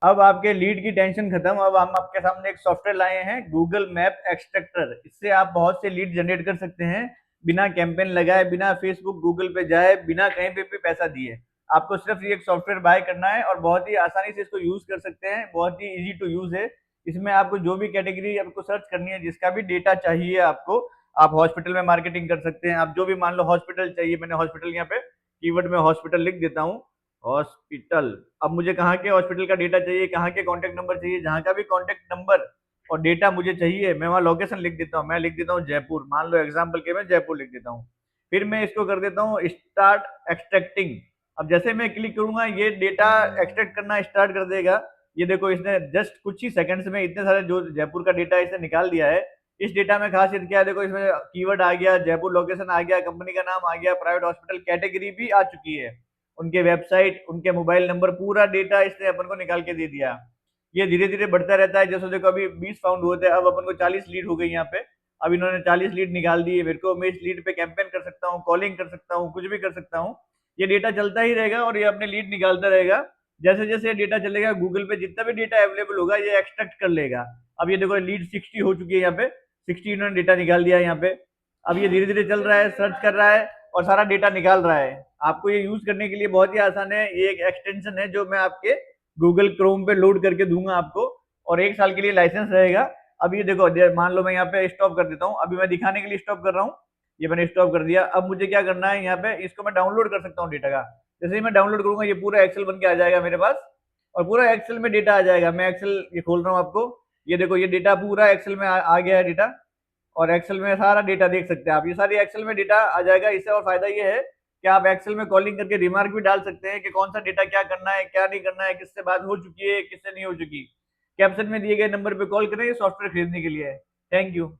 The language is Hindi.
अब आपके लीड की टेंशन खत्म। अब हम आपके सामने एक सॉफ्टवेयर लाए हैं, गूगल मैप एक्सट्रैक्टर। इससे आप बहुत से लीड जनरेट कर सकते हैं, बिना कैंपेन लगाए, बिना फेसबुक गूगल पे जाए, बिना कहीं पे भी पैसा दिए। आपको सिर्फ ये एक सॉफ्टवेयर बाय करना है और बहुत ही आसानी से इसको यूज कर सकते हैं। बहुत ही इजी टू यूज है। इसमें आपको जो भी कैटेगरी आपको सर्च करनी है, जिसका भी डेटा चाहिए आपको, आप हॉस्पिटल में मार्केटिंग कर सकते हैं। आप जो भी, मान लो हॉस्पिटल चाहिए, मैंने हॉस्पिटल यहाँ पे कीवर्ड में हॉस्पिटल लिख देता हूँ। हॉस्पिटल। अब मुझे कहाँ के हॉस्पिटल का डेटा चाहिए, कहाँ के कॉन्टैक्ट नंबर चाहिए, जहाँ का भी कॉन्टैक्ट नंबर और डेटा मुझे चाहिए, मैं वहाँ लोकेशन लिख देता हूँ। मैं लिख देता हूँ जयपुर, मान लो एग्जाम्पल के मैं जयपुर लिख देता हूँ। फिर मैं इसको कर देता हूँ स्टार्ट एक्सट्रैक्टिंग। अब जैसे मैं क्लिक करूंगा, ये डेटा एक्सट्रैक्ट करना स्टार्ट कर देगा। ये देखो, इसने जस्ट कुछ ही सेकंड्स में इतने सारे जो जयपुर का डेटा इसने निकाल दिया है। इस डेटा में खासियत क्या है, देखो इसमें कीवर्ड आ गया, जयपुर लोकेशन आ गया, कंपनी का नाम आ गया, प्राइवेट हॉस्पिटल कैटेगरी भी आ चुकी है, उनके वेबसाइट, उनके मोबाइल नंबर, पूरा डेटा इसने अपन को निकाल के दे दिया। ये धीरे धीरे बढ़ता रहता है। जैसे देखो अभी 20 फाउंड हुए थे, अब अपन को 40 लीड हो गई यहाँ पे। अब इन्होंने 40 लीड निकाल दी है मेरे को। मैं इस लीड पे कैंपेन कर सकता हूँ, कॉलिंग कर सकता हूँ, कुछ भी कर सकता हूँ। ये डेटा चलता ही रहेगा और ये अपने लीड निकालता रहेगा। जैसे जैसे डेटा चलेगा, गूगल पे जितना भी डेटा अवेलेबल होगा ये एक्सट्रैक्ट कर लेगा। अब ये देखो लीड 60 हो चुकी है यहाँ पे। 60 इन्होंने डेटा निकाल दिया है यहाँ पे। अब ये धीरे धीरे चल रहा है, सर्च कर रहा है और सारा डेटा निकाल रहा है। आपको ये यूज करने के लिए बहुत ही आसान है। ये एक एक्सटेंशन है जो मैं आपके गूगल क्रोम पे लोड करके दूंगा आपको, और 1 साल के लिए लाइसेंस रहेगा। अब ये देखो, मान लो मैं यहाँ पे स्टॉप कर देता हूँ, अभी मैं दिखाने के लिए स्टॉप कर रहा हूँ। ये मैंने स्टॉप कर दिया। अब मुझे क्या करना है, यहाँ पे इसको मैं डाउनलोड कर सकता हूँ डेटा का। जैसे ही मैं डाउनलोड करूंगा, ये पूरा एक्सेल बन के आ जाएगा मेरे पास, और पूरा एक्सेल में डेटा आ जाएगा। मैं एक्सेल ये खोल रहा हूँ आपको। ये देखो, ये डेटा पूरा एक्सेल में आ गया है डेटा, और एक्सेल में सारा डेटा देख सकते हैं आप। ये सारी एक्सेल में डेटा आ जाएगा। इससे और फायदा ये है कि आप एक्सेल में कॉलिंग करके रिमार्क भी डाल सकते हैं कि कौन सा डेटा क्या करना है, क्या नहीं करना है, किससे बात हो चुकी है, किससे नहीं हो चुकी। कैप्शन में दिए गए नंबर पे कॉल करें सॉफ्टवेयर खरीदने के लिए। Thank you.